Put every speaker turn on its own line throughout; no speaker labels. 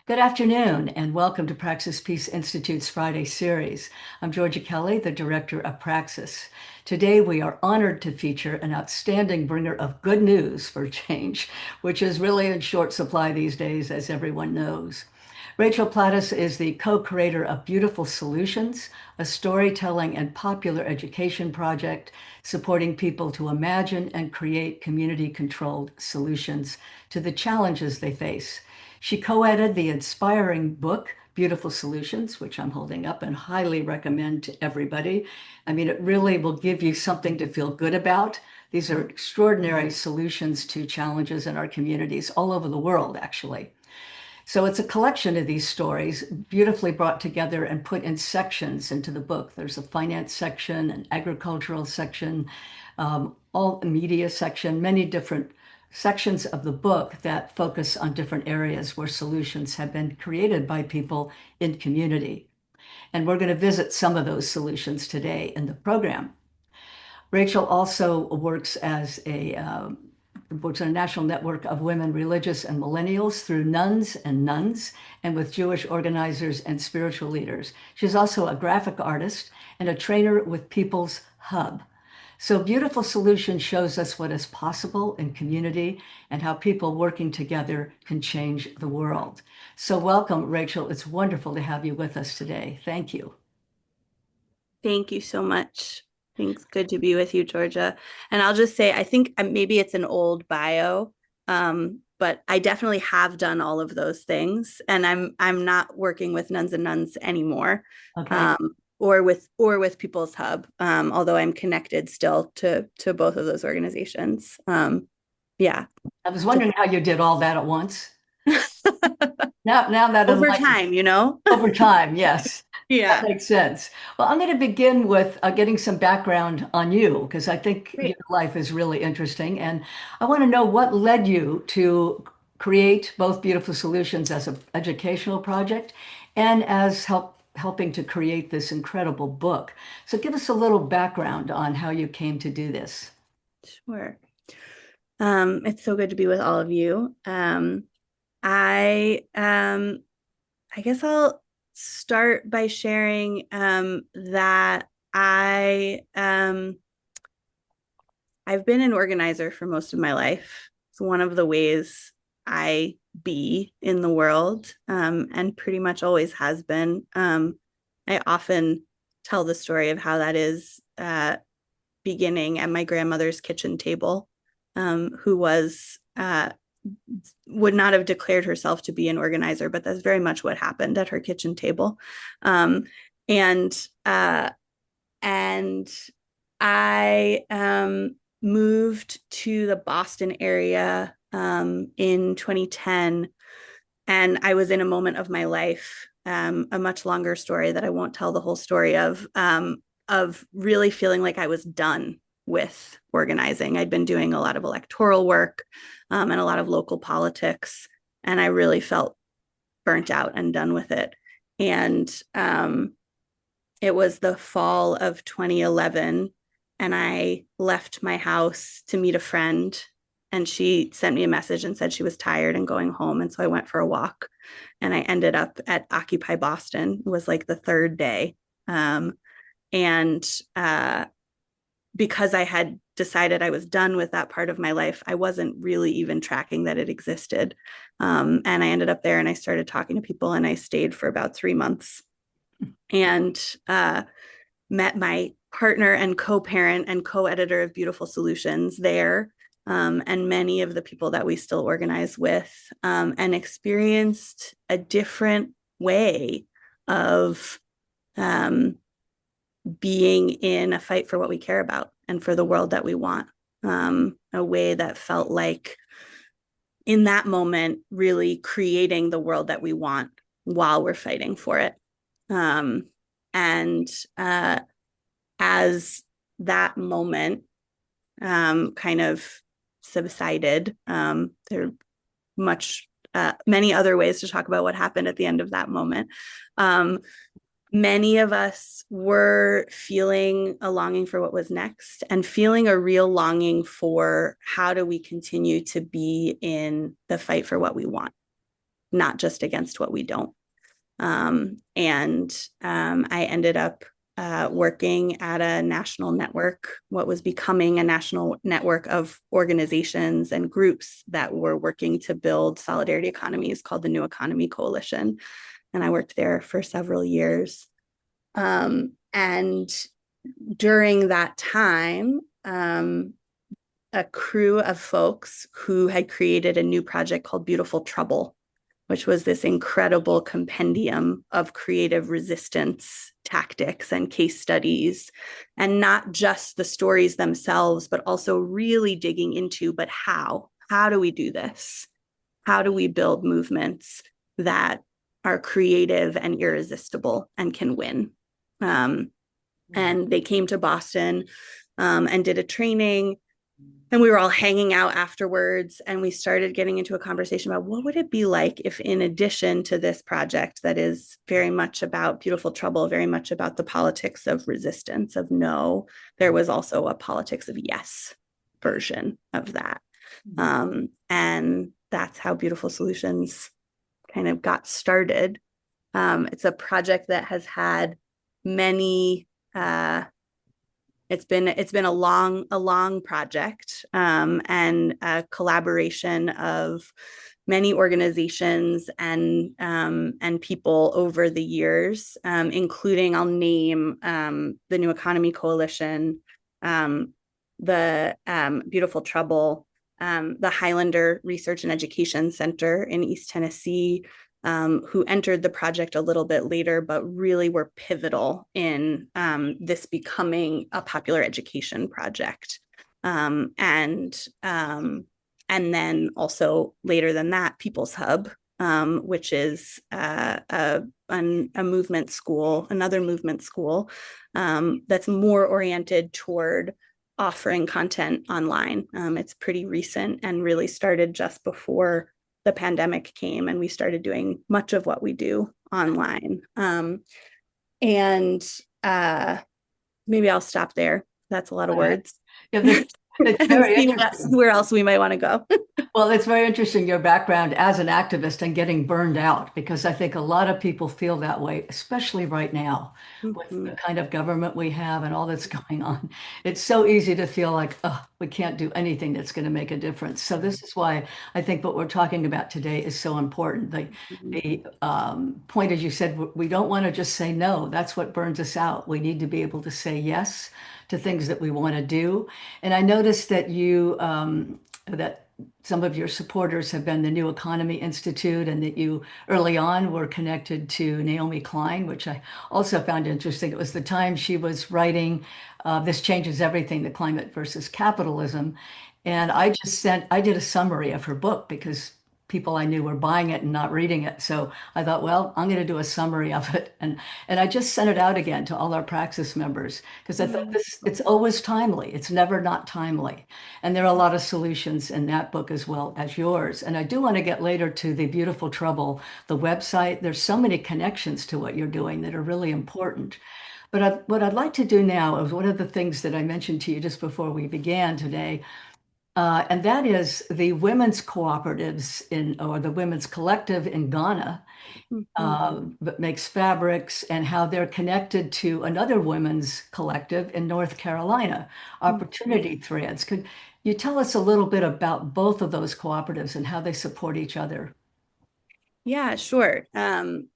Good afternoon, and welcome to Praxis Peace Institute's Friday series. I'm Georgia Kelly, the director of Praxis. Today, we are honored to feature an outstanding bringer of good news for change, which is really in short supply these days, as everyone knows. Rachel Plattus is the co-creator of Beautiful Solutions, a storytelling and popular education project supporting people to imagine and create community-controlled solutions to the challenges they face. She co-edited the inspiring book, Beautiful Solutions, which I'm holding up and highly recommend to everybody. I mean, it really will give you something to feel good about. These are extraordinary solutions to challenges in our communities all over the world, actually. So it's a collection of these stories, beautifully brought together and put in sections into the book. There's a finance section, an agricultural section, all media section, many different sections of the book that focus on different areas where solutions have been created by people in community. And we're going to visit some of those solutions today in the program. Rachel also works on a national network of women religious and millennials through nuns and with Jewish organizers and spiritual leaders. She's also a graphic artist and a trainer with People's Hub. So Beautiful Solution shows us what is possible in community and how people working together can change the world. So welcome, Rachel. It's wonderful to have you with us today. Thank you.
Thank you so much. Thanks. Good to be with you, Georgia. And I'll just say, I think maybe it's an old bio, but I definitely have done all of those things, and I'm not working with Nuns and Nuns anymore,
Okay.
or with People's Hub, although I'm connected still to both of those organizations. Yeah,
I was wondering how you did all that at once. Now that
over
enlightens
time, you know.
over time, yes. That
Yeah,
makes sense. Well, I'm going to begin with getting some background on you because I think your
great.
life is really interesting. And I want to know what led you to create both Beautiful Solutions as an educational project and as helping to create this incredible book. So give us a little background on how you came to do this.
Sure. It's so good to be with all of you. I I guess I'll start by sharing that I've been an organizer for most of my life. It's one of the ways I be in the world, and pretty much always has been. I often tell the story of how that is beginning at my grandmother's kitchen table, who was would not have declared herself to be an organizer, but that's very much what happened at her kitchen table. Um, and and I moved to the Boston area in 2010, and I was in a moment of my life, a much longer story that I won't tell the whole story of really feeling like I was done with organizing. I'd been doing a lot of electoral work and a lot of local politics, and I really felt burnt out and done with it. And it was the fall of 2011, and I left my house to meet a friend. And she sent me a message and said she was tired and going home. And so I went for a walk, and I ended up at Occupy Boston. It was like the third day. And because I had decided I was done with that part of my life, I wasn't really even tracking that it existed. And I ended up there and I started talking to people, and I stayed for about 3 months and met my partner and co-parent and co-editor of Beautiful Solutions there, and many of the people that we still organize with, and experienced a different way of being in a fight for what we care about and for the world that we want, a way that felt like in that moment really creating the world that we want while we're fighting for it. And as that moment kind of subsided, there are many other ways to talk about what happened at the end of that moment. Many of us were feeling a longing for what was next, and feeling a real longing for how do we continue to be in the fight for what we want. not just against what we don't. I ended up working at a national network, what was becoming a national network of organizations and groups that were working to build solidarity economies called the New Economy Coalition. And I worked there for several years. And during that time, a crew of folks who had created a new project called Beautiful Trouble, which was this incredible compendium of creative resistance tactics and case studies, and not just the stories themselves, but also really digging into, but how? How do we do this? How do we build movements that are creative and irresistible and can win? And they came to Boston and did a training, and we were all hanging out afterwards, and we started getting into a conversation about what would it be like if, in addition to this project that is very much about Beautiful Trouble, very much about the politics of resistance, of no, there was also a politics of yes version of that. And that's how Beautiful Solutions kind of got started. It's a project that has had many it's been a long project, and a collaboration of many organizations and people over the years, including, I'll name, the New Economy Coalition, the Beautiful Trouble, the Highlander Research and Education Center in East Tennessee, who entered the project a little bit later, but really were pivotal in this becoming a popular education project. And then also later than that, People's Hub, which is a movement school, another movement school, that's more oriented toward offering content online. It's pretty recent and really started just before the pandemic came, and we started doing much of what we do online. And maybe I'll stop there. That's a lot of words.
Yeah, that's very interesting.
Where else we might want to go.
Well, it's very interesting, your background as an activist and getting burned out, because I think a lot of people feel that way, especially right now with the kind of government we have and all that's going on. It's so easy to feel like, oh, we can't do anything that's going to make a difference. So this is why I think what we're talking about today is so important. The point, as you said, we don't want to just say no. That's what burns us out. We need to be able to say yes to things that we want to do. And I noticed that that some of your supporters have been the New Economy Institute, and that you early on were connected to Naomi Klein, which I also found interesting. It was the time she was writing This Changes Everything, The Climate versus Capitalism. And I did a summary of her book because people I knew were buying it and not reading it. So I thought, well, I'm going to do a summary of it. And I just sent it out again to all our Praxis members because I thought it's always timely. It's never not timely. And there are a lot of solutions in that book as well as yours. And I do want to get later to the Beautiful Trouble, the website. There's so many connections to what you're doing that are really important. But what I'd like to do now is one of the things that I mentioned to you just before we began today, and that is the women's cooperatives or the women's collective in Ghana, that makes fabrics, and how they're connected to another women's collective in North Carolina, Opportunity Threads. Could you tell us a little bit about both of those cooperatives and how they support each other?
Yeah, sure.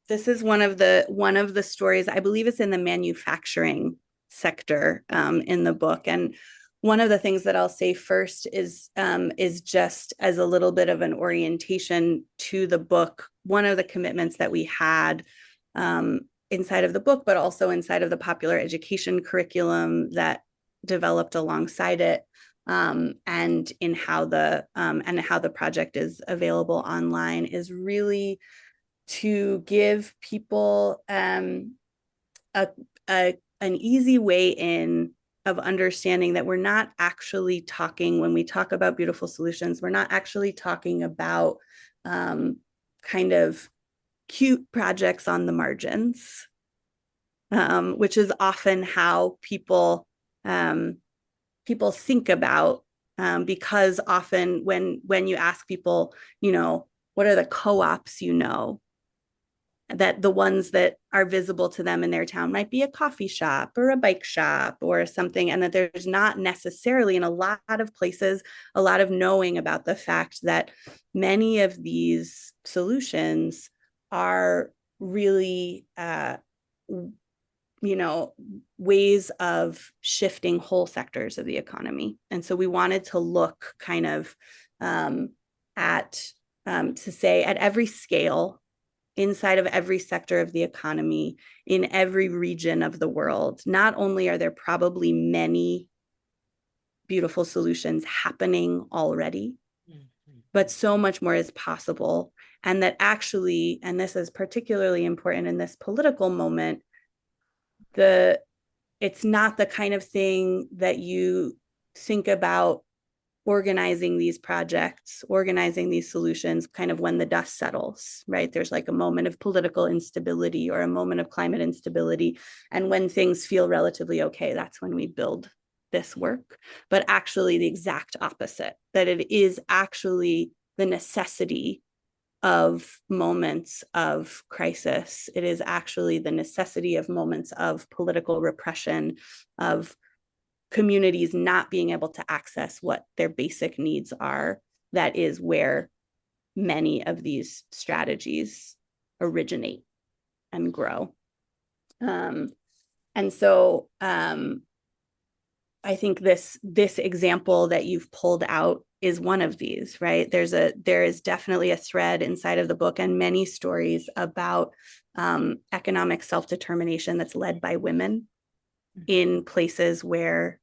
This is one of the stories. I believe it's in the manufacturing sector in the book. And one of the things that I'll say first is just as a little bit of an orientation to the book. One of the commitments that we had inside of the book, but also inside of the popular education curriculum that developed alongside it, and in how the project is available online, is really to give people a an easy way in of understanding that we're not actually talking, when we talk about Beautiful Solutions, we're not actually talking about kind of cute projects on the margins, which is often how people think about, because often when you ask people, what are the co-ops, that the ones that are visible to them in their town might be a coffee shop or a bike shop or something, and that there's not necessarily in a lot of places a lot of knowing about the fact that many of these solutions are really ways of shifting whole sectors of the economy. And so we wanted to look kind of at to say at every scale, inside of every sector of the economy, in every region of the world, not only are there probably many beautiful solutions happening already, but so much more is possible. And that actually, and this is particularly important in this political moment, it's not the kind of thing that you think about organizing these projects, organizing these solutions kind of when the dust settles, right? There's like a moment of political instability or a moment of climate instability. And when things feel relatively okay, that's when we build this work. But actually, the exact opposite, that it is actually the necessity of moments of crisis. It is actually the necessity of moments of political repression, of communities not being able to access what their basic needs are. That is where many of these strategies originate and grow. And so I think this example that you've pulled out is one of these, right? There is definitely a thread inside of the book and many stories about economic self-determination that's led by women in places where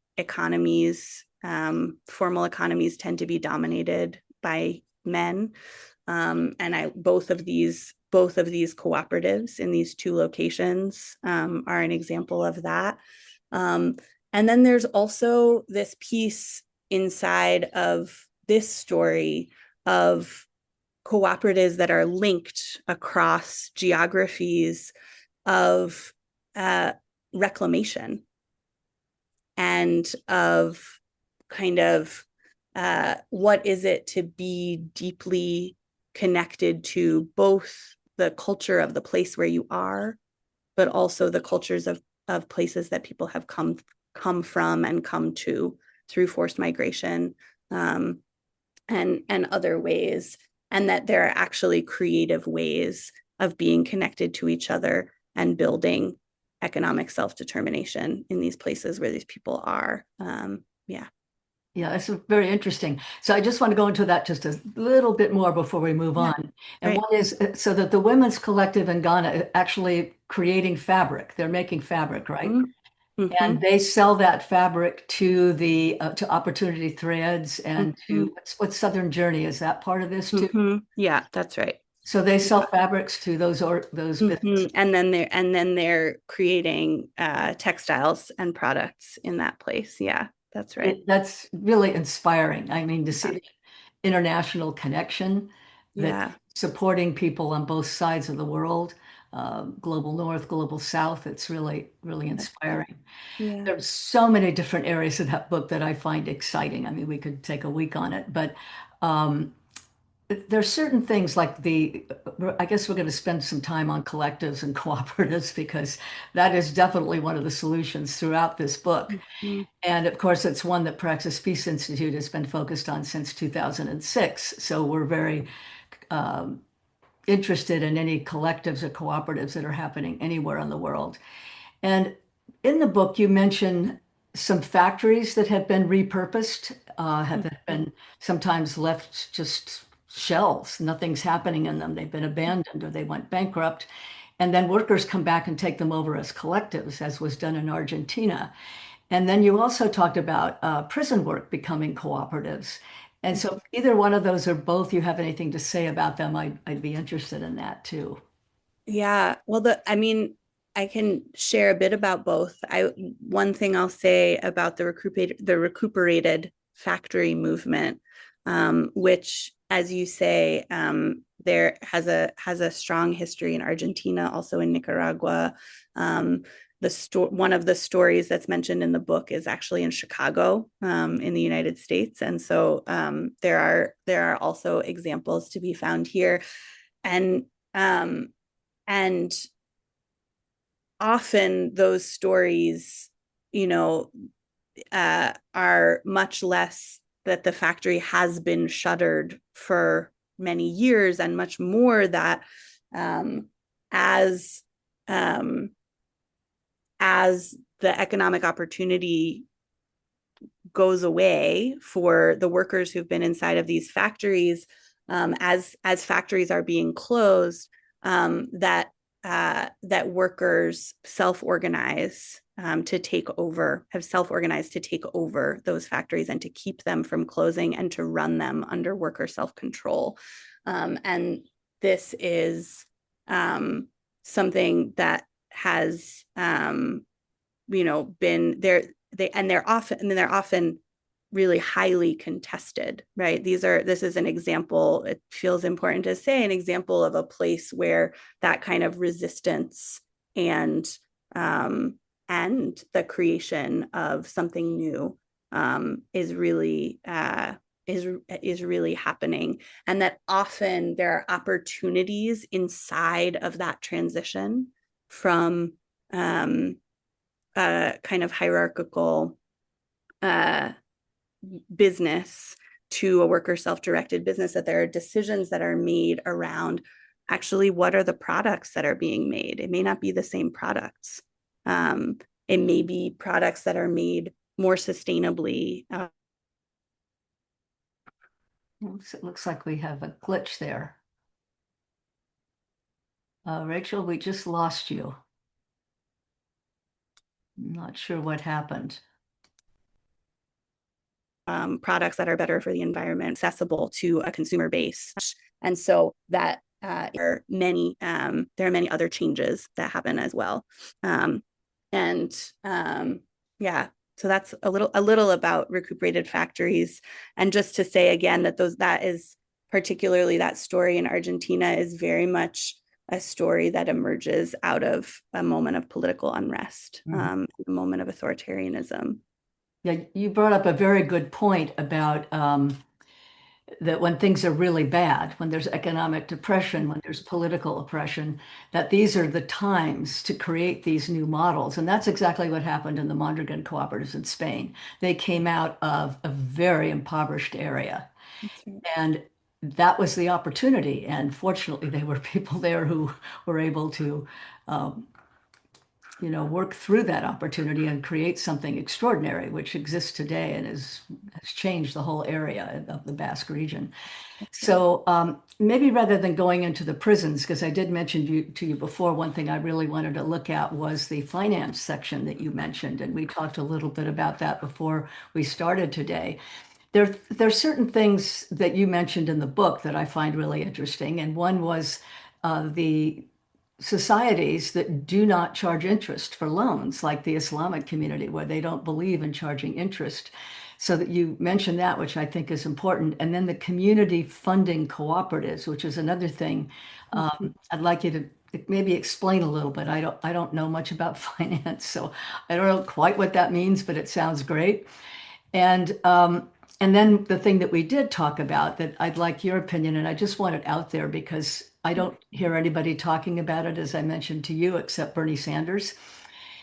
formal economies tend to be dominated by men. And both of these cooperatives in these two locations are an example of that. And then there's also this piece inside of this story of cooperatives that are linked across geographies of reclamation and of kind of what is it to be deeply connected to both the culture of the place where you are, but also the cultures of places that people have come from and come to through forced migration and other ways, and that there are actually creative ways of being connected to each other and building economic self-determination in these places where these people are.
Yeah, that's very interesting. So I just want to go into that just a little bit more before we move
Yeah,
on. And
right.
one is so that the women's collective in Ghana is actually creating fabric. They're making fabric, right?
Mm-hmm.
And they sell that fabric to the to Opportunity Threads and
Mm-hmm.
to what's Southern Journey? Is that part of this too?
Mm-hmm. Yeah, that's right.
So they sell
Yeah.
fabrics to those
Mm-hmm.
businesses.
And then they're creating textiles and products in that place. Yeah, that's right.
That's really inspiring. I mean, to see
Yeah.
the international connection that
Yeah.
supporting people on both sides of the world, global north, global south, it's really, really
That's right.
inspiring.
Yeah.
There's so many different areas of that book that I find exciting. I mean, we could take a week on it, but um, there's certain things like I guess we're going to spend some time on collectives and cooperatives because that is definitely one of the solutions throughout this book.
Mm-hmm.
And of course, it's one that Praxis Peace Institute has been focused on since 2006. So we're very interested in any collectives or cooperatives that are happening anywhere in the world. And in the book, you mention some factories that have been repurposed, have
Mm-hmm.
been sometimes left just shells. Nothing's happening in them. They've been abandoned or they went bankrupt. And then workers come back and take them over as collectives, as was done in Argentina. And then you also talked about prison work becoming cooperatives. And so, if either one of those or both, you have anything to say about them, I'd be interested in that too.
Yeah. Well, I can share a bit about both. One thing I'll say about the recuperated factory movement, which, as you say, there has a strong history in Argentina, also in Nicaragua, one of the stories that's mentioned in the book is actually in Chicago, in the United States, and so there are also examples to be found here, and um, and often those stories, you know, are much less that the factory has been shuttered for many years, and much more that um, as um, as the economic opportunity goes away for the workers who've been inside of these factories, as factories are being closed, that workers self-organize to take over, have self-organized to take over those factories and to keep them from closing and to run them under worker self-control. And this is something that has been there. They're often really highly contested, right? This is an example, it feels important to say, an example of a place where that kind of resistance and um, and the creation of something new is really is really happening, and that often there are opportunities inside of that transition from kind of hierarchical uh, business to a worker self-directed business, that there are decisions that are made around actually what are the products that are being made. It may not be the same products. Um, it may be products that are made more sustainably.
It looks like we have a glitch there. Rachel, we just lost you. I'm not sure what happened.
Products that are better for the environment, accessible to a consumer base. And so that there are many other changes that happen as well. And yeah, so that's a little about recuperated factories. And just to say again that is particularly, that story in Argentina is very much a story that emerges out of a moment of political unrest, a moment of authoritarianism.
Yeah, you brought up a very good point about that when things are really bad, when there's economic depression, when there's political oppression, that these are the times to create these new models. And that's exactly what happened in the Mondragon cooperatives in Spain. They came out of a very impoverished area,
That's right.
and that was the opportunity. And fortunately, there were people there who were able to um, work through that opportunity and create something extraordinary, which exists today and has changed the whole area of the Basque region.
That's right.
So maybe rather than going into the prisons, because I did mention to you before, one thing I really wanted to look at was the finance section that you mentioned, and we talked a little bit about that before we started today. There are certain things that you mentioned in the book that I find really interesting, and one was the societies that do not charge interest for loans, like the Islamic community, where they don't believe in charging interest. So that you mentioned that, which I think is important. And then the community funding cooperatives, which is another thing.
Mhm.
I'd like you to maybe explain a little bit. I don't know much about finance, so I don't know quite what that means, but it sounds great. And then the thing that we did talk about that I'd like your opinion, and I just want it out there because I don't hear anybody talking about it, as I mentioned to you, except Bernie Sanders.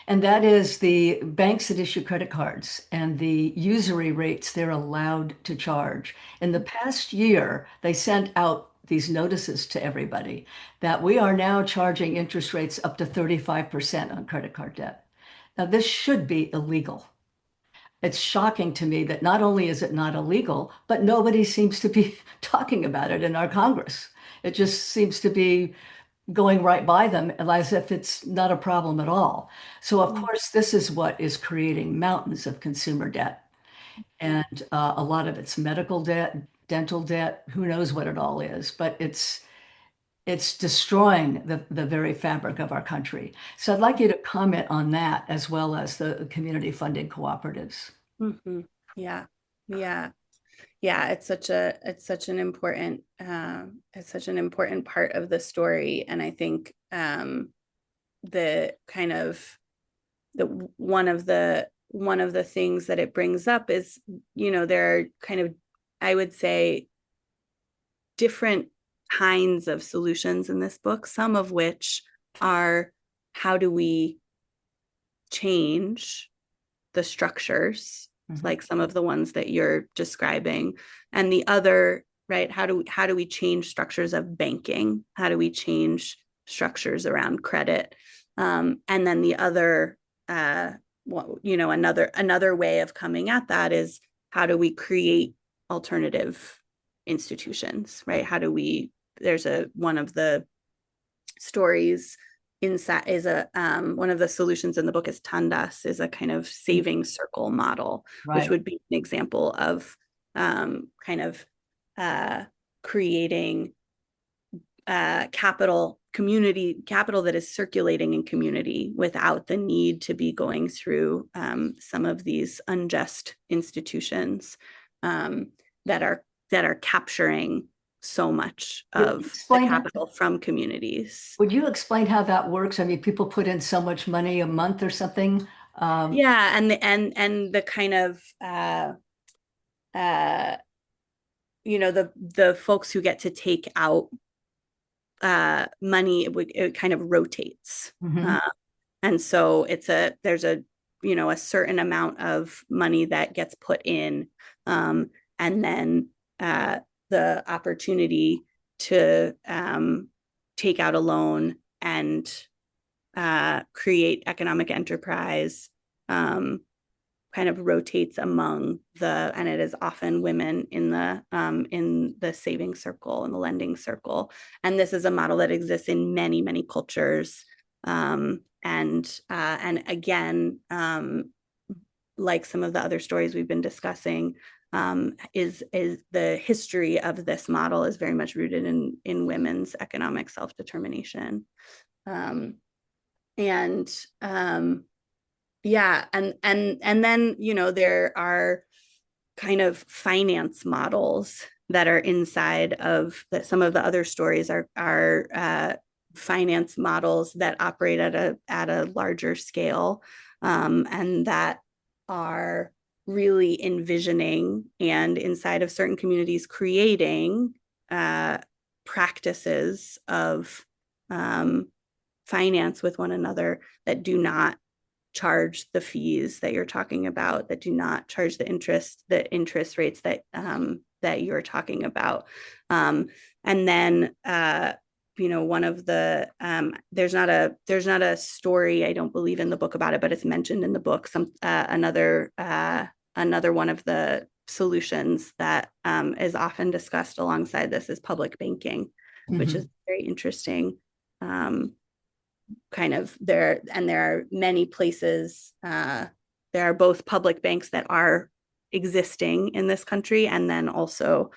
And that is the banks that issue credit cards and the usury rates they're allowed to charge. In the past year, they sent out these notices to everybody that we are now charging interest rates up to 35% on credit card debt. Now, this should be illegal. It's shocking to me that not only is it not illegal, but nobody seems to be talking about it in our Congress. It just seems to be going right by them as if it's not a problem at all. So, of course, this is what is creating mountains of consumer debt. And a lot of it's medical debt, dental debt, who knows what it all is, but it's destroying the very fabric of our country. So I'd like you to comment on that as well as the community funding cooperatives.
Mm-hmm. Yeah, yeah, yeah. It's such an important part of the story, and I think the kind of one of the things that it brings up is, there are kind of, I would say, different kinds of solutions in this book, some of which are how do we change the structures, like some of the ones that you're describing, and the other, right, how do we change structures of banking, how do we change structures around credit, and then the other another way of coming at that is how do we create alternative institutions, right? How do we, there's one of the stories inside is one of the solutions in the book is tandas, is a kind of saving circle model, which
Right.
would be an example of kind of creating capital that is circulating in community without the need to be going through some of these unjust institutions that are capturing so much of the capital from communities.
Would you explain how that works? I mean, people put in so much money a month or something.
Yeah, and the kind of uh, the folks who get to take out money, it kind of rotates.
Mhm.
And so there's a certain amount of money that gets put in, and then the opportunity to take out a loan and create economic enterprise kind of rotates among and it is often women in the saving circle and the lending circle. And this is a model that exists in many, many cultures. And again, like some of the other stories we've been discussing, is the history of this model is very much rooted in women's economic self-determination. And yeah, and then there are kind of finance models that are inside of that. Some of the other stories are finance models that operate at a larger scale, and that are really envisioning and inside of certain communities creating practices of finance with one another that do not charge the fees that you're talking about, that do not charge the interest rates that you're talking about. And then one of the there's not a story, I don't believe, in the book about it, but it's mentioned in the book. Another one of the solutions that is often discussed alongside this is public banking, which is very interesting. Kind of there are many places, there are both public banks that are existing in this country, and then also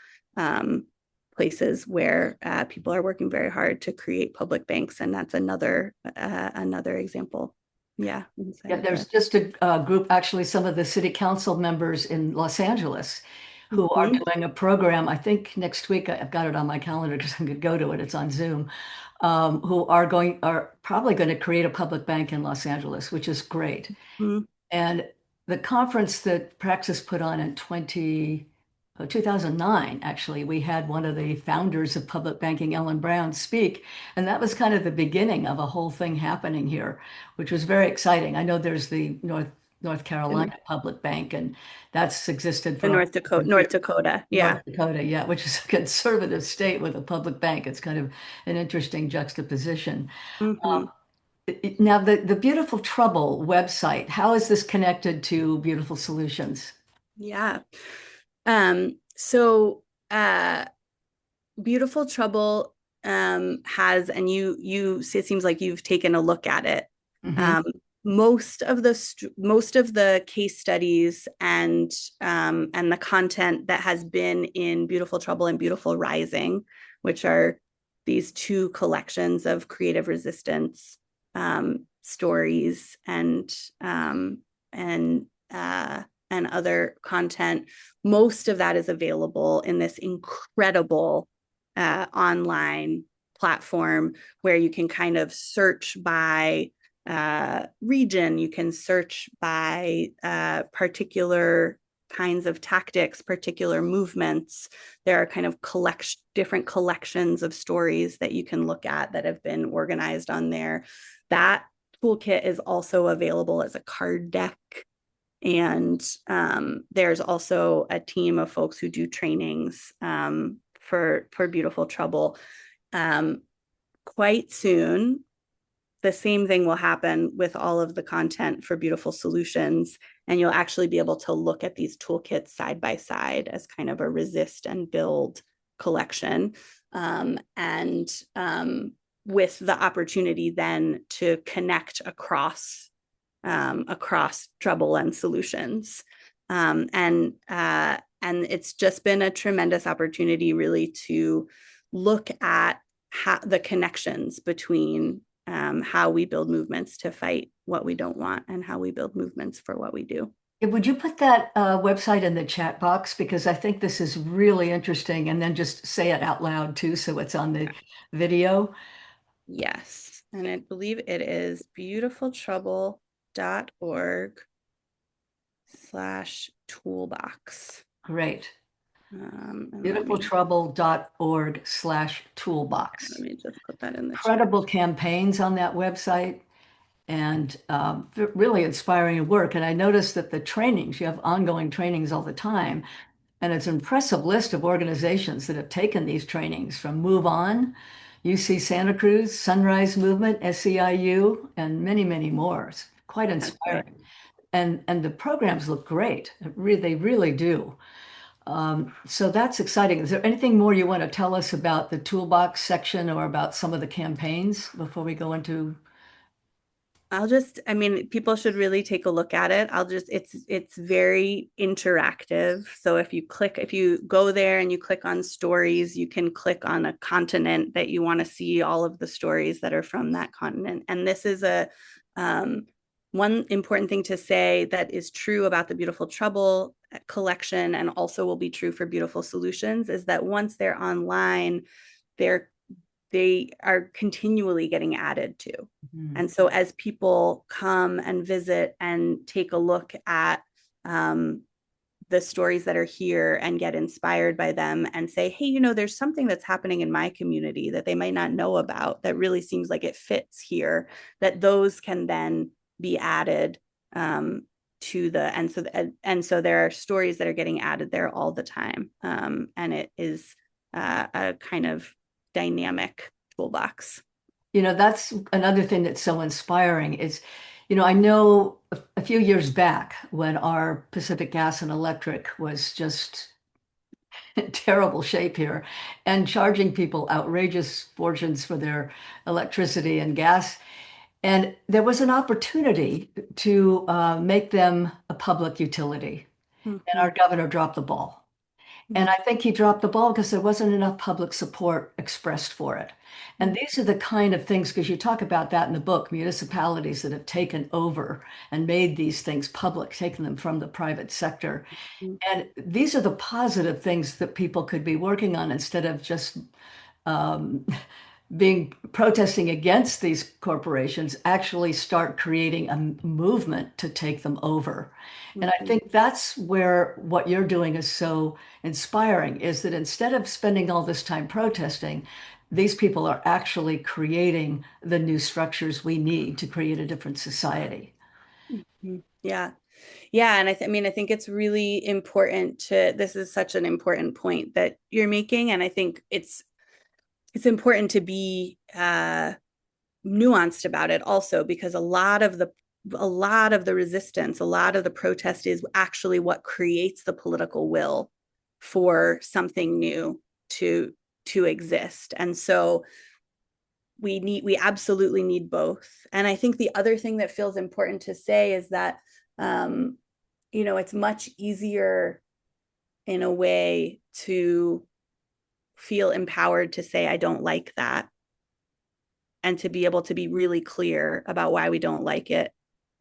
places where people are working very hard to create public banks, and that's another example. Yeah.
Yeah, there's just a group, actually, some of the city council members in Los Angeles who are doing a program. I think next week, I've got it on my calendar because I'm going to go to it. It's on Zoom. Who are probably going to create a public bank in Los Angeles, which is great. And the conference that Praxis put on in 2009, actually, we had one of the founders of public banking, Ellen Brown, speak. And that was kind of the beginning of a whole thing happening here, which was very exciting. I know there's the North Carolina Public Bank, and that's existed
The
for
North Dakota, yeah.
North Dakota, yeah, which is a conservative state with a public bank. It's kind of an interesting juxtaposition. Now, the Beautiful Trouble website, how is this connected to Beautiful Solutions?
Yeah. So Beautiful Trouble has, and you it seems like you've taken a look at it.
Hmm.
Most of the case studies and the content that has been in Beautiful Trouble and Beautiful Rising, which are these two collections of creative resistance stories and other content, most of that is available in this incredible online platform where you can kind of search by region. You can search by particular kinds of tactics, particular movements. There are kind of different collections of stories that you can look at that have been organized on there. That toolkit is also available as a card deck. And there's also a team of folks who do trainings for Beautiful Trouble. Um, Quite soon, the same thing will happen with all of the content for Beautiful Solutions. And you'll actually be able to look at these toolkits side by side as kind of a resist and build collection. And with the opportunity then to connect across trouble and solutions. And it's just been a tremendous opportunity really to look at the connections between how we build movements to fight what we don't want and how we build movements for what we do.
Would you put that website in the chat box? Because I think this is really interesting. And then just say it out loud too, so it's on the video.
Yes. And I believe it is beautifultrouble.org/toolbox.
Great.
And
Beautifultrouble.org/toolbox.
let me just put that in the chat.
Incredible campaigns on that website and really inspiring work. And I noticed that the trainings, you have ongoing trainings all the time. And it's an impressive list of organizations that have taken these trainings from Move On, UC Santa Cruz, Sunrise Movement, SEIU, and many, many more. It's quite inspiring. And the programs look great. They really do. So that's exciting. Is there anything more you want to tell us about the toolbox section or about some of the campaigns before we go into?
I mean, people should really take a look at it. It's very interactive. So if you go there and you click on stories, you can click on a continent that you want to see all of the stories that are from that continent. And this is one important thing to say that is true about the Beautiful Trouble collection and also will be true for Beautiful Solutions is that once they're online, they are continually getting added to.
Mhm.
And so as people come and visit and take a look at the stories that are here and get inspired by them and say, hey, there's something that's happening in my community that they might not know about that really seems like it fits here, that those can then be added to and so there are stories that are getting added there all the time. And it is a kind of dynamic toolbox.
That's another thing that's so inspiring is, I know a few years back when our Pacific Gas and Electric was just in terrible shape here and charging people outrageous fortunes for their electricity and gas. And there was an opportunity to make them a public utility. And
Mm-hmm.
our governor dropped the ball. And I think he dropped the ball because there wasn't enough public support expressed for it. And these are the kind of things, because you talk about that in the book, municipalities that have taken over and made these things public, taken them from the private sector.
Mm-hmm.
And these are the positive things that people could be working on instead of just um, being protesting against these corporations, actually start creating a movement to take them over. And I think that's where what you're doing is so inspiring, is that instead of spending all this time protesting, these people are actually creating the new structures we need to create a different society.
Mm-hmm. Yeah. Yeah. And I mean, I think it's really important this is such an important point that you're making. And I think it's important to be nuanced about it also, because a lot of the resistance, a lot of the protest is actually what creates the political will for something new to exist. And so we absolutely need both. And I think the other thing that feels important to say is that it's much easier in a way to feel empowered to say I don't like that and to be able to be really clear about why we don't like it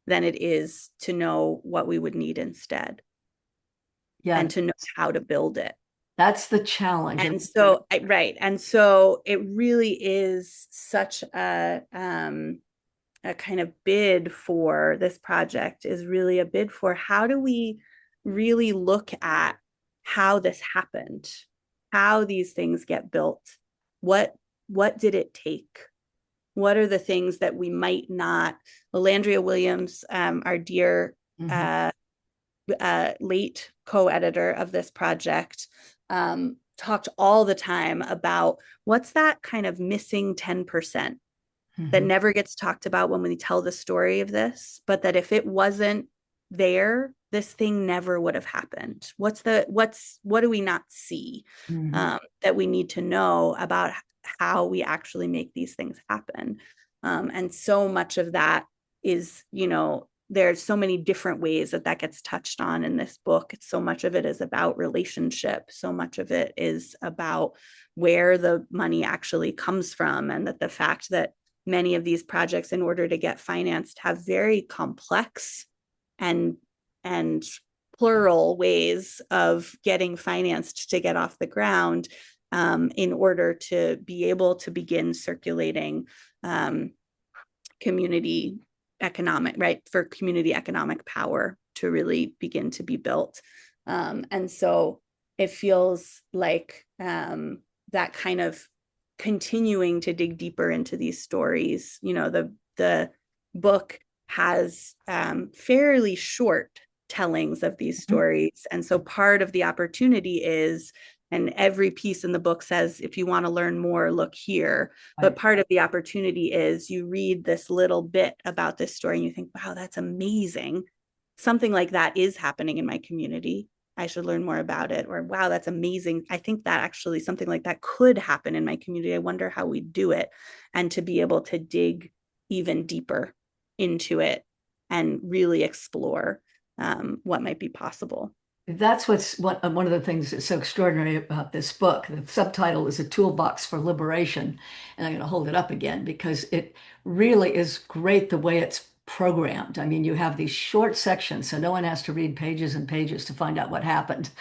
than it is to know what we would need instead
Yeah,
and to know how to build it.
that's the challenge.
And so, right. And so it really is such a kind of bid for this project is really a bid for how do we really look at how this happened, how these things get built, what what did it take, what are the things that we might not. Landria Williams, our dear
Mhm.
late co-editor of this project, talked all the time about what's that kind of missing 10% that
Mhm.
never gets talked about when we tell the story of this, but that if it wasn't there, this thing never would have happened. What do we not see,
Mhm.
that we need to know about how we actually make these things happen? And so much of that is, there's so many different ways that that gets touched on in this book. So much of it is about relationship. So much of it is about where the money actually comes from, and that the fact that many of these projects, in order to get financed, have very complex and and plural ways of getting financed to get off the ground, in order to be able to begin circulating, community economic, right, for community economic power to really begin to be built. And so it feels like, that kind of continuing to dig deeper into these stories. The book has, fairly short tellings of these stories, and so part of the opportunity is, and every piece in the book says, if you want to learn more, look here. But
Right.
part of the opportunity is you read this little bit about this story and you think, wow, that's amazing. Something like that is happening in my community. I should learn more about it. Or, wow, that's amazing. I think that actually something like that could happen in my community. I wonder how we do it. And to be able to dig even deeper into it and really explore, what might be possible.
That's one of the things that's so extraordinary about this book. The subtitle is A Toolbox for Liberation. And I'm going to hold it up again because it really is great the way it's programmed. I mean, you have these short sections, so no one has to read pages and pages to find out what happened.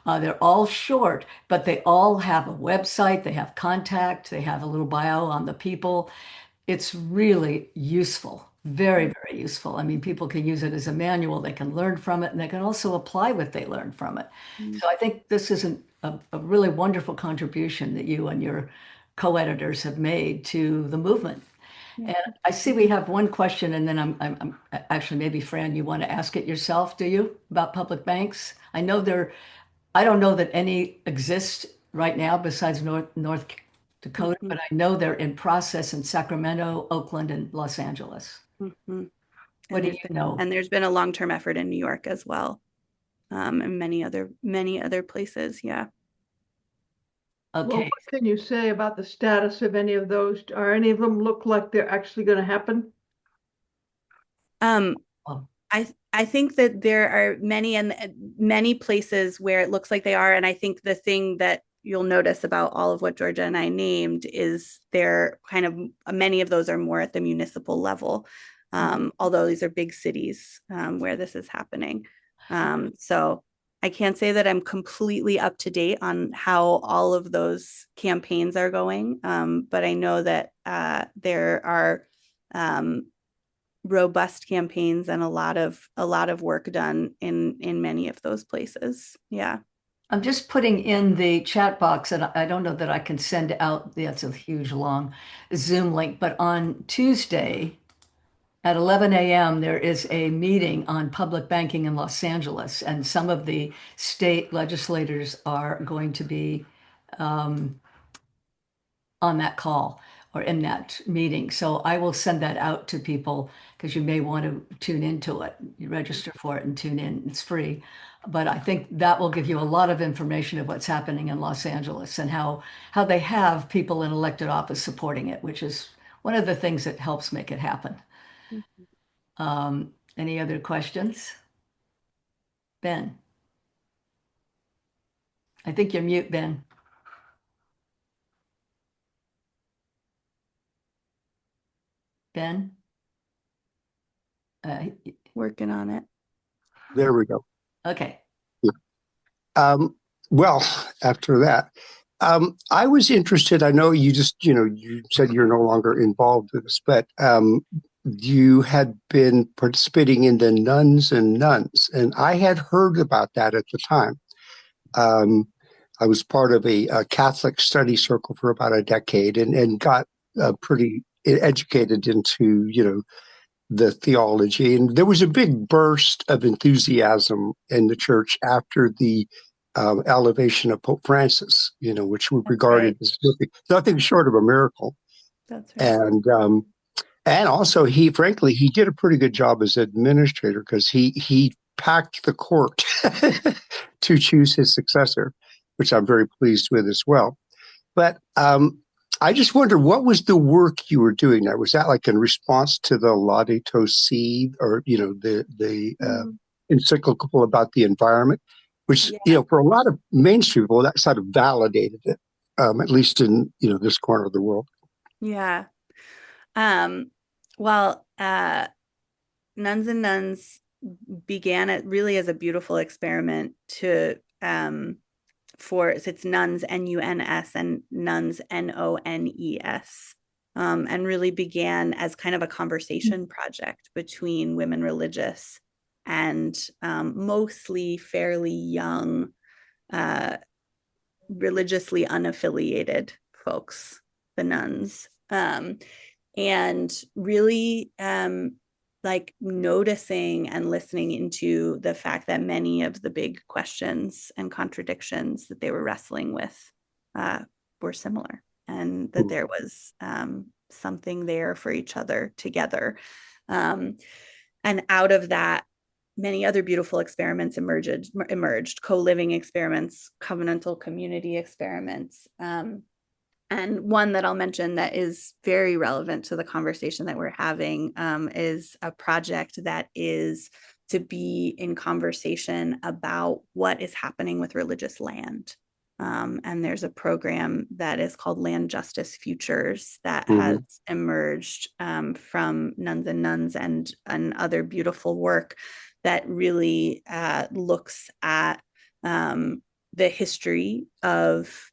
They're all short, but they all have a website, they have contact, they have a little bio on the people. It's really useful, very, very useful. I mean, people can use it as a manual, they can learn from it, and they can also apply what they learn from it. So I think this is a really wonderful contribution that you and your co-editors have made to the movement.
Yeah.
And I see we have one question, and then actually maybe Fran, you want to ask it yourself, do you, about public banks? I don't know that any exist right now besides North Dakota,
Mm-hmm.
but I know they're in process in Sacramento, Oakland, and Los Angeles.
Mm-hmm.
What
and
do
there's
you
been
know?
and there's been a long-term effort in New York as well, and many other places. Yeah.
Well,
Okay.
what can you say about the status of any of those? Are any of them look like they're actually going to happen?
Um,
Well,
I think that there are many and many places where it looks like they are, and I think the thing that you'll notice about all of what Georgia and I named is they're kind of, many of those are more at the municipal level, although these are big cities, where this is happening. So I can't say that I'm completely up to date on how all of those campaigns are going, but I know that, there are, um, robust campaigns and a lot of work done in many of those places. Yeah.
I'm just putting in the chat box, and I don't know that I can send out, that's a huge long Zoom link, but on Tuesday at 11 a.m., there is a meeting on public banking in Los Angeles, and some of the state legislators are going to be on that call or in that meeting. So I will send that out to people because you may want to tune into it. You register for it and tune in. It's free. But I think that will give you a lot of information of what's happening in Los Angeles and how they have people in elected office supporting it, which is one of the things that helps make it happen. Any other questions? Ben, I think you're mute, Ben. Ben? Uh,
Working on it.
There we go.
okay.
Yeah. Well, after that, I was interested. I know you just, you said you're no longer involved in this, but you had been participating in the Nuns and Nuns, and I had heard about that at the time. Um, I was part of a Catholic study circle for about a decade, and got pretty educated into the theology. And there was a big burst of enthusiasm in the church after the elevation of Pope Francis, which we
That's right.
regarded as nothing short of a miracle.
That's right.
And also, frankly, he did a pretty good job as administrator, because he packed the court to choose his successor, which I'm very pleased with as well. But I just wonder, what was the work you were doing there? Was that like in response to the Laudato Si, or the
Mm,
encyclical about the environment, which
yeah.
for a lot of mainstream people that sort of validated it, at least in this corner of the world.
Yeah. Um, well, Nuns and Nuns began it really as a beautiful experiment to for it's nuns Nuns and nuns Nones, and really began as kind of a conversation project between women religious and mostly fairly young, uh, religiously unaffiliated folks, the nuns. And really like noticing and listening into the fact that many of the big questions and contradictions that they were wrestling with were similar, and that there was something there for each other together. Um, and out of that, many other beautiful experiments emerged, co-living experiments, covenantal community experiments. And one that I'll mention that is very relevant to the conversation that we're having is a project that is to be in conversation about what is happening with religious land. And there's a program that is called Land Justice Futures that has
Mhm.
emerged from Nuns and Nuns and other beautiful work that really looks at the history of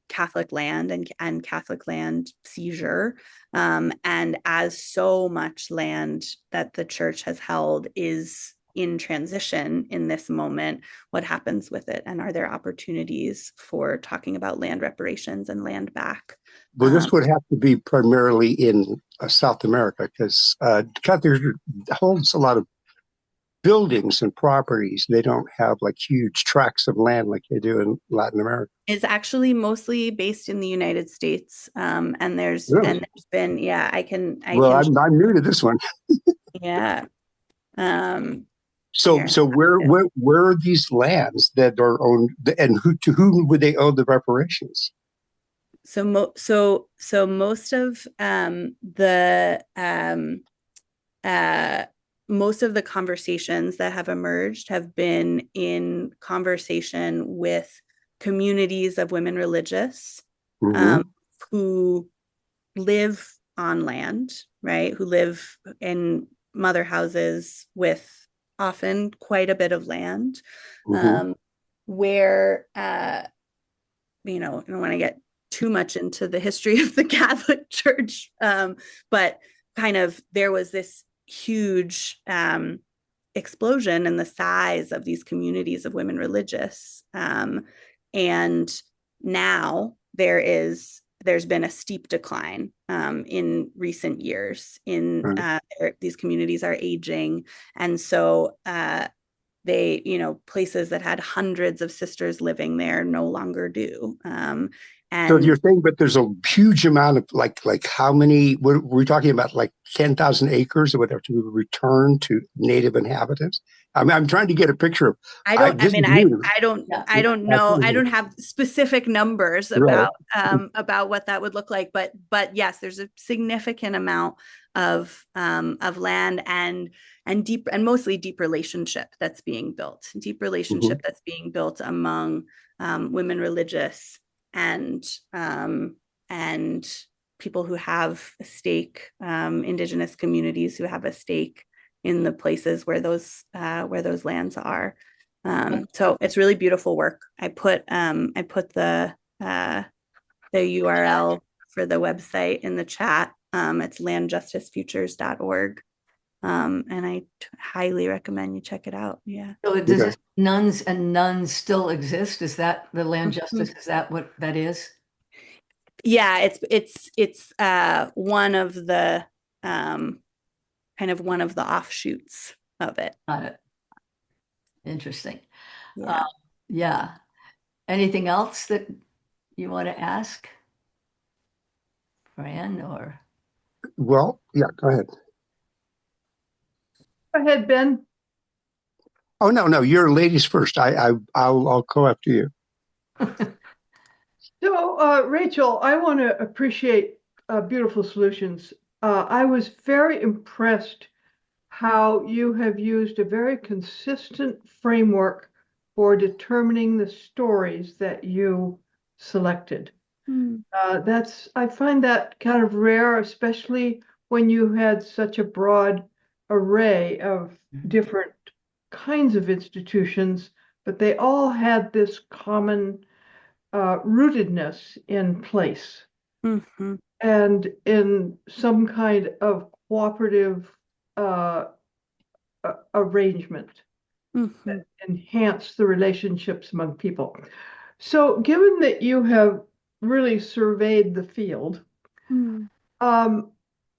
Catholic land and Catholic land seizure. And as so much land that the church has held is in transition in this moment, what happens with it? And are there opportunities for talking about land reparations and land back?
Well, this would have to be primarily in South America, because Catholic holds a lot of buildings and properties. They don't have like huge tracts of land like they do in Latin America.
Is actually mostly based in the United States.
Really?
And there's been, yeah, I
Well,
can,
I'm new to this one.
yeah.
So,
Here.
so where are these lands that are owned, and to whom would they owe the reparations?
So most of uh, most of the conversations that have emerged have been in conversation with communities of women religious um,
Hmm.
who live on land, right? Who live in mother houses with often quite a bit of land,
Hmm.
um, where I don't want to get too much into the history of the Catholic Church, but kind of there was this huge explosion in the size of these communities of women religious, and now there's been a steep decline in recent years.
Right.
These communities are aging, and so places that had hundreds of sisters living there no longer do.
So
And
you're saying, but there's a huge amount of like how many? We're we talking about like 10,000 acres that would have to be returned to native inhabitants. I mean, I'm trying to get a picture of.
I don't, I
This is
mean,
new.
Yeah.
I don't know. I don't have specific numbers
Right.
about what that would look like, but yes, there's a significant amount of land and deep and mostly deep relationship that's being built,
Hmm.
among women religious and and people who have a stake, indigenous communities who have a stake in the places where those lands are. So it's really beautiful work. I put the URL for the website in the chat. It's landjusticefutures.org. And I highly recommend you check it out. Yeah.
So does
Okay.
this nuns and nuns still exist? Is that the land justice?
Mhm.
Is that what that is?
Yeah, it's one of the kind of one of the offshoots of it.
Got it. Interesting. Uh,
Yeah.
yeah. Anything else that you want to ask, Fran, or?
Well, yeah, go ahead.
Go ahead, Ben.
Oh no, no, you're ladies first. I'll go after you.
So, Rachel, I want to appreciate Beautiful Solutions. I was very impressed how you have used a very consistent framework for determining the stories that you selected.
Mm,
I find that kind of rare, especially when you had such a broad array of different kinds of institutions, but they all had this common rootedness in place
mhm,
and in some kind of cooperative uh, arrangement
mhm,
that enhance the relationships among people. So, given that you have really surveyed the field,
mm,
um,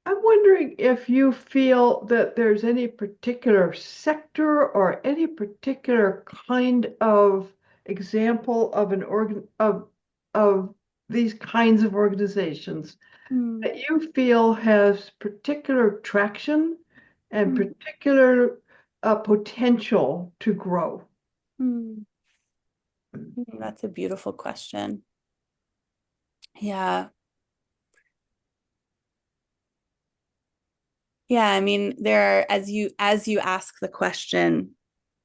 I'm wondering if you feel that there's any particular sector or any particular kind of example of an organ of these kinds of organizations
mm,
that you feel has particular traction and
mm,
particular potential to grow.
mm. That's a beautiful question. Yeah. Yeah, I mean, there are, as you ask the question,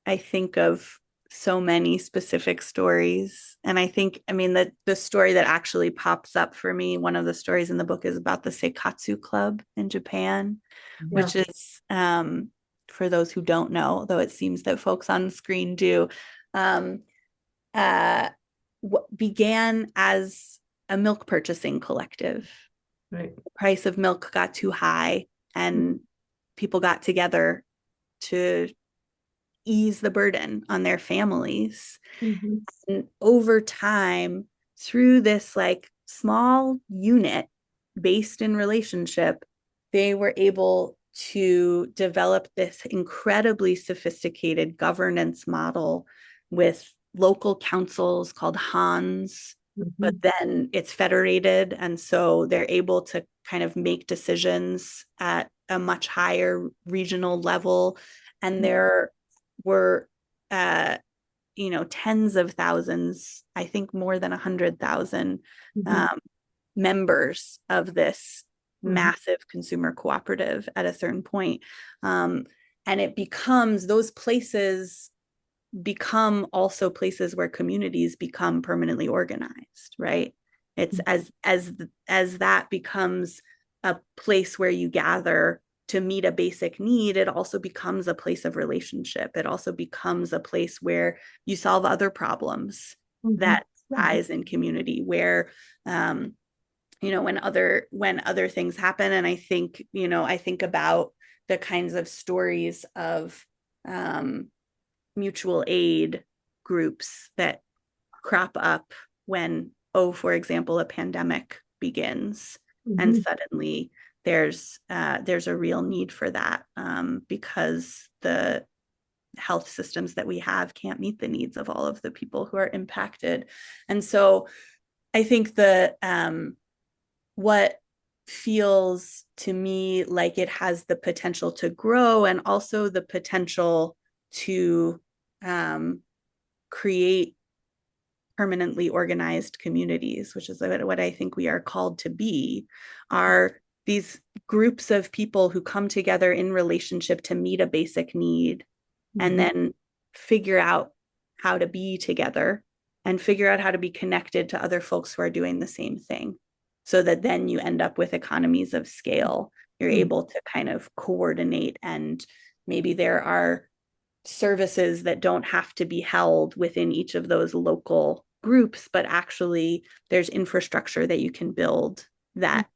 I think of so many specific stories. And I think, I mean, the story that actually pops up for me, one of the stories in the book is about the Seikatsu Club in Japan,
Yeah.
which is, for those who don't know, though it seems that folks on screen do, um, uh, began as a milk purchasing collective.
Right.
The price of milk got too high, and people got together to ease the burden on their families.
Mhm.
And over time, through this like small unit based in relationship, they were able to develop this incredibly sophisticated governance model with local councils called Hans, but
Mhm.
then it's federated. And so they're able to kind of make decisions at a much higher regional level. And there were tens of thousands, I think more than 100,000
Mhm.
um, members of this
Mhm.
massive consumer cooperative at a certain point. Um, and it becomes, those places become also places where communities become permanently organized, right? It's as that becomes a place where you gather to meet a basic need, it also becomes a place of relationship. It also becomes a place where you solve other problems
Mhm.
that arise in community, where when other things happen. And I think about the kinds of stories of mutual aid groups that crop up when, for example, a pandemic begins, and
Mhm.
suddenly there's a real need for that, because the health systems that we have can't meet the needs of all of the people who are impacted. And so I think what feels to me like it has the potential to grow, and also the potential to um, create permanently organized communities, which is what I think we are called to be, are these groups of people who come together in relationship to meet a basic need, and
Mhm.
then figure out how to be together and figure out how to be connected to other folks who are doing the same thing, so that then you end up with economies of scale. You're
Mhm.
able to kind of coordinate, and maybe there are services that don't have to be held within each of those local groups, but actually there's infrastructure that you can build that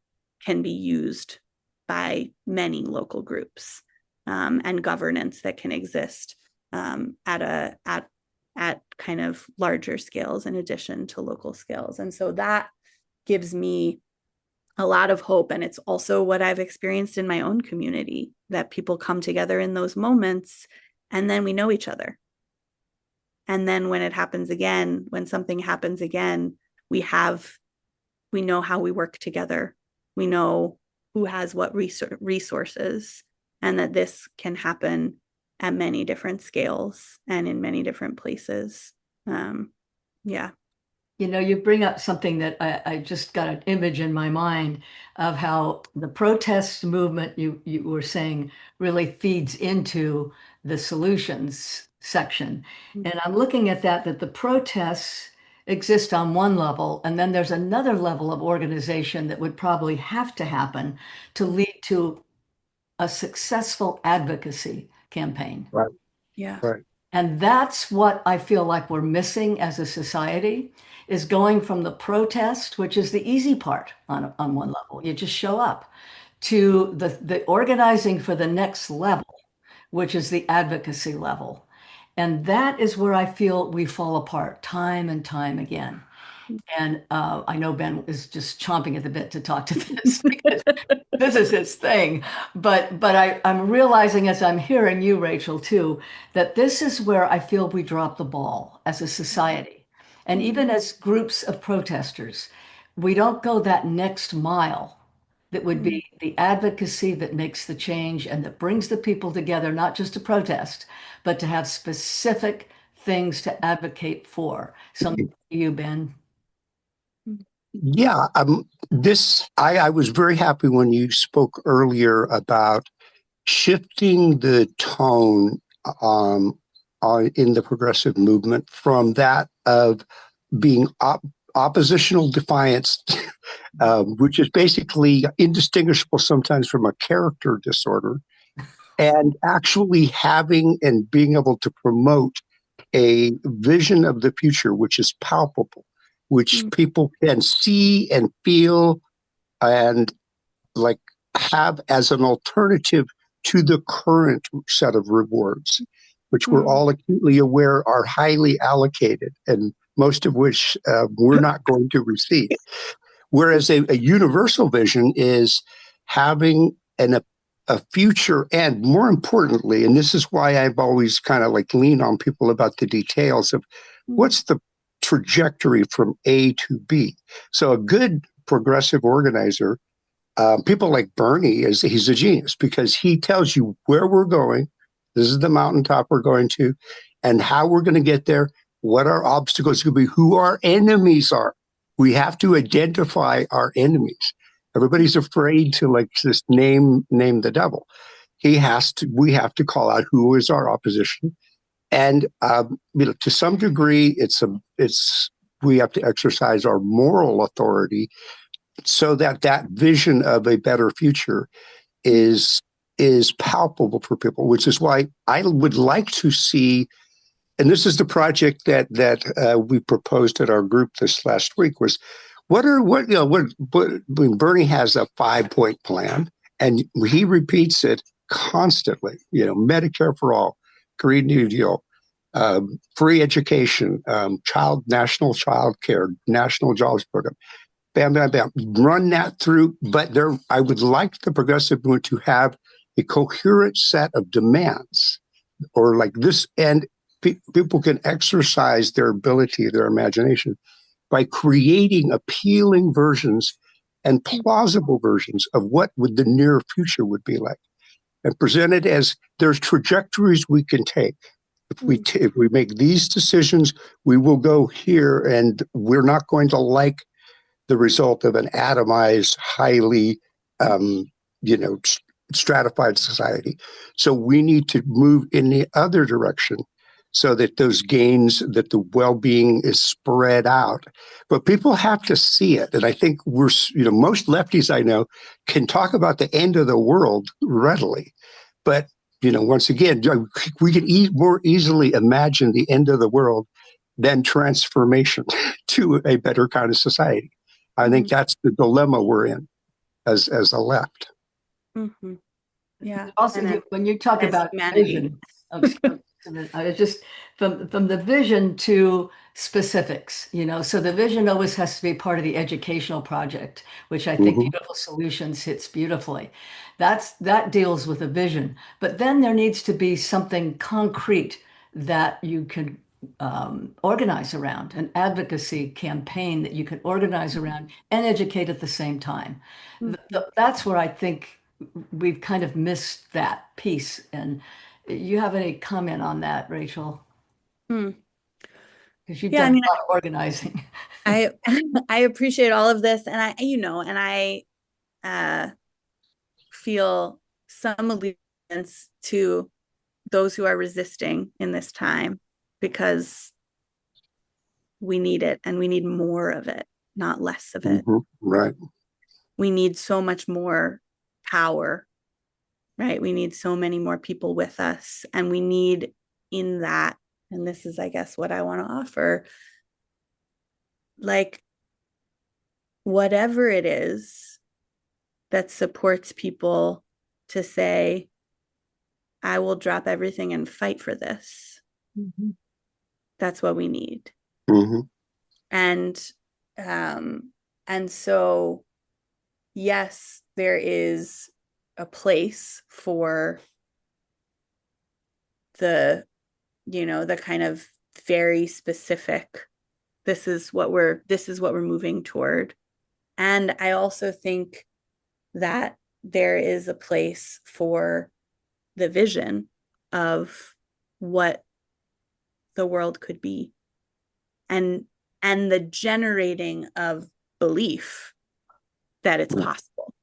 can be used by many local groups, and governance that can exist at kind of larger scales in addition to local scales. And so that gives me a lot of hope. And it's also what I've experienced in my own community, that people come together in those moments and then we know each other. And then when it happens again, when something happens again, we know how we work together. We know who has what resources, and that this can happen at many different scales and in many different places. Yeah.
You know, you bring up something that I just got an image in my mind of how the protest movement you were saying really feeds into the solutions section. And I'm looking at that the protests exist on one level, and then there's another level of organization that would probably have to happen to lead to a successful advocacy campaign.
Right.
Yeah.
Right.
And that's what I feel like we're missing as a society, is going from the protest, which is the easy part on one level, you just show up, to the organizing for the next level, which is the advocacy level. And that is where I feel we fall apart time and time again. And I know Ben is just chomping at the bit to talk to this because this is his thing. But I'm realizing as I'm hearing you, Rachel, too, that this is where I feel we drop the ball as a society. And even as groups of protesters, we don't go that next mile that would be the advocacy that makes the change and that brings the people together, not just to protest, but to have specific things to advocate for. Something for you, Ben.
Yeah, I was very happy when you spoke earlier about shifting the tone um, in the progressive movement from that of being oppositional defiance, which is basically indistinguishable sometimes from a character disorder, and actually having and being able to promote a vision of the future which is palpable, which people can see and feel and like have as an alternative to the current set of rewards, which we're all acutely aware are highly allocated and most of which we're not going to receive. Whereas a universal vision is having a future, and more importantly, and this is why I've always kind of like lean on people about the details of what's the trajectory from A to B. So a good progressive organizer, people like Bernie, he's a genius because he tells you where we're going. This is the mountaintop we're going to, and how we're going to get there, what our obstacles could be, who our enemies are. We have to identify our enemies. Everybody's afraid to like just name the devil. We have to call out who is our opposition, and to some degree, we have to exercise our moral authority so that vision of a better future is palpable for people. Which is why I would like to see. And this is the project that we proposed at our group this last week was Bernie has a 5-point plan and he repeats it constantly, Medicare for all, Green New Deal, free education, national child care, national jobs program, bam, bam, bam, run that through. But I would like the progressive movement to have a coherent set of demands or like this, and people can exercise their ability, their imagination by creating appealing versions and plausible versions of what would the near future would be like, and present it as there's trajectories we can take. If we make these decisions, we will go here, and we're not going to like the result of an atomized, highly, stratified society. So we need to move in the other direction so that those gains, that the well-being is spread out. But people have to see it. And I think most lefties I know can talk about the end of the world readily. But, once again, we can more easily imagine the end of the world than transformation to a better kind of society. I think that's the dilemma we're in. as a left.
Mhm. Yeah.
Also,
And
when you talk
as
about
humanity.
vision, oh, excuse me, I was just from the vision to specifics, so the vision always has to be part of the educational project, which I think
Hmm.
Beautiful Solutions hits beautifully. That deals with a vision, but then there needs to be something concrete that you can organize around, an advocacy campaign that you can organize around and educate at the same time.
Mhm.
That's where I think we've kind of missed that piece. And you have any comment on that, Rachel?
Hmm.
Because you've
Yeah,
done
I mean,
a lot of organizing.
I I appreciate all of this, and I uh feel some allegiance to those who are resisting in this time because we need it and we need more of it, not less of it.
Hmm. Right.
We need so much more power, right? We need so many more people with us, and we need in that, and this is, I guess, what I want to offer, like whatever it is that supports people to say, I will drop everything and fight for this.
Mhm.
That's what we need.
Hmm.
And um and so yes, there is a place for the the kind of very specific, this is what we're moving toward. And I also think that there is a place for the vision of what the world could be, and the generating of belief that it's
Right.
possible.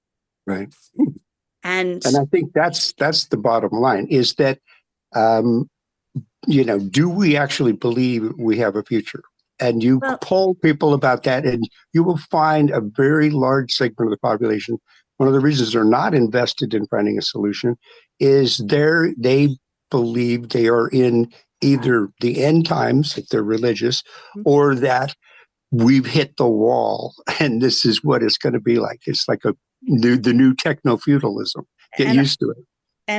Right.
And
And I think that's the bottom line is that um, do we actually believe we have a future? And you
well,
poll people about that, and you will find a very large segment of the population. One of the reasons they're not invested in finding a solution is they believe they are in either the end times, if they're religious, or that we've hit the wall and this is what it's going to be like. It's like the new techno feudalism. Get
and
used to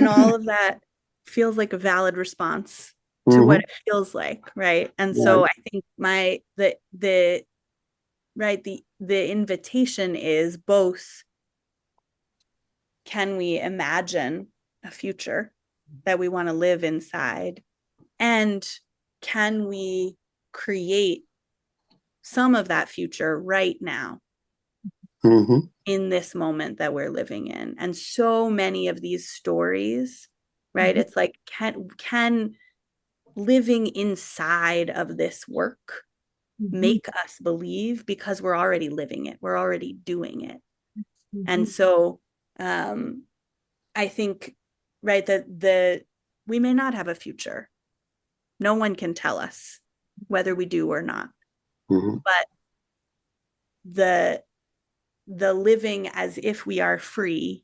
all of that feels like a valid response
it.
to
Hmm.
what it feels like, right? And
Right.
so I think my the right the invitation is both, can we imagine a future that we want to live inside, and can we create some of that future right now
Hmm.
in this moment that we're living in? And so many of these stories, right,
Mhm.
it's like, can living inside of this work
Mhm.
make us believe, because we're already living it, we're already doing it. And
Mhm.
so I think, right, that we may not have a future. No one can tell us whether we do or not.
Hmm.
But the living as if we are free,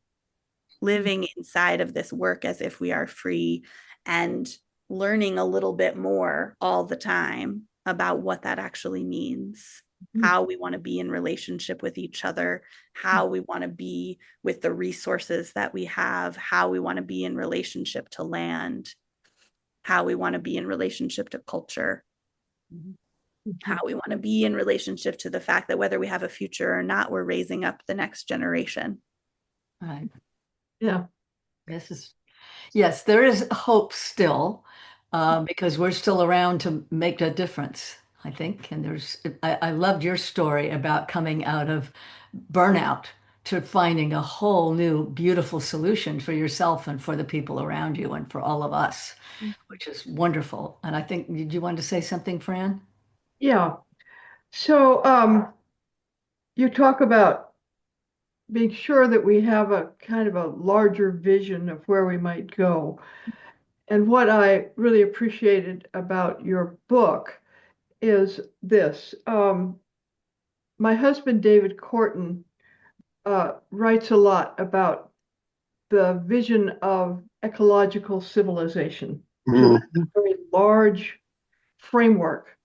living inside of this work as if we are free, and learning a little bit more all the time about what that actually means,
Mhm.
how we want to be in relationship with each other, how we want to be with the resources that we have, how we want to be in relationship to land, how we want to be in relationship to culture,
Mhm.
how
Mhm.
we want to be in relationship to the fact that whether we have a future or not, we're raising up the next generation.
Right.
Yeah.
This is Yes, there is hope still, because we're still around to make a difference, I think. And I loved your story about coming out of burnout to finding a whole new beautiful solution for yourself and for the people around you and for all of us, which is wonderful. And I think, did you want to say something, Fran?
Yeah. So you talk about being sure that we have a kind of a larger vision of where we might go. And what I really appreciated about your book is this. My husband, David Corton, writes a lot about the vision of ecological civilization. So that's
Hmm.
a very large framework.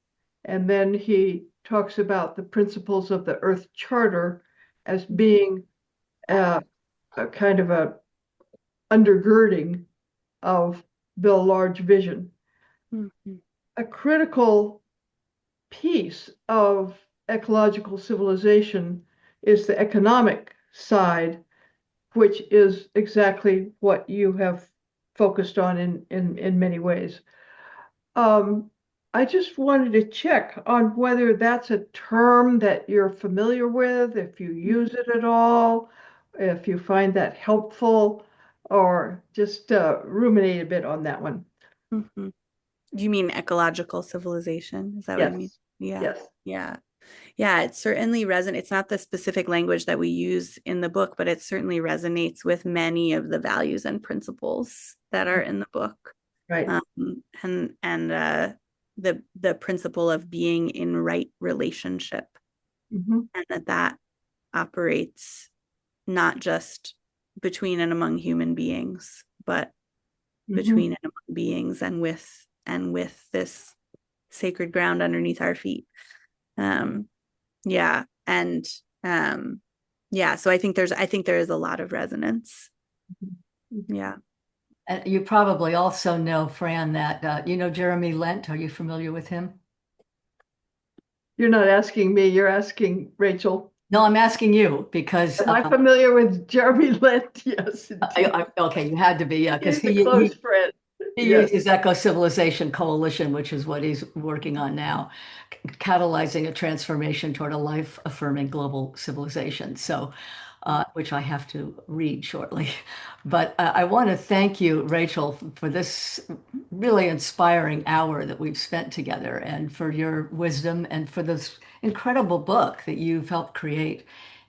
And then he talks about the principles of the Earth Charter as being a, a kind of a undergirding of the large vision.
Mhm.
A critical piece of ecological civilization is the economic side, which is exactly what you have focused on in many ways. Um, I just wanted to check on whether that's a term that you're familiar with, if you use it at all, if you find that helpful, or just ruminate a bit on that one.
Mhm. You mean ecological civilization? Is that what you mean?
Yes,
Yeah.
yes.
Yeah. Yeah, it certainly resonates. It's not the specific language that we use in the book, but it certainly resonates with many of the values and principles that are in the book.
Right.
And the principle of being in right relationship,
Mhm,
and that operates not just between and among human beings, but
mhm,
between and among beings and with this sacred ground underneath our feet. Um, yeah, and um, yeah, so I think there is a lot of resonance.
mhm.
Yeah.
And you probably also know, Fran, that you know Jeremy Lent. Are you familiar with him?
You're not asking me, you're asking Rachel.
No, I'm asking you because
Am I familiar with Jeremy Lent? Yes, indeed.
okay, you had to be, yeah, because
He's a close friend.
he
Yes.
uses Eco Civilization Coalition, which is what he's working on now, catalyzing a transformation toward a life-affirming global civilization. So, which I have to read shortly. But I want to thank you, Rachel, for this really inspiring hour that we've spent together, and for your wisdom, and for this incredible book that you've helped create.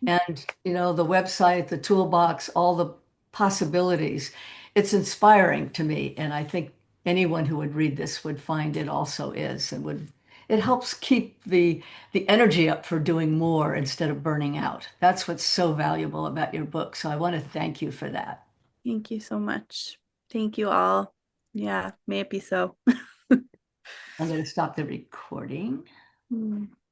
And, you know, the website, the toolbox, all the possibilities. It's inspiring to me, and I think anyone who would read this would find it also is, and would it helps keep the energy up for doing more instead of burning out. That's what's so valuable about your book. So I want to thank you for that.
Thank you so much. Thank you all. Yeah, may it be so.
I'm going to stop the recording.
Mm.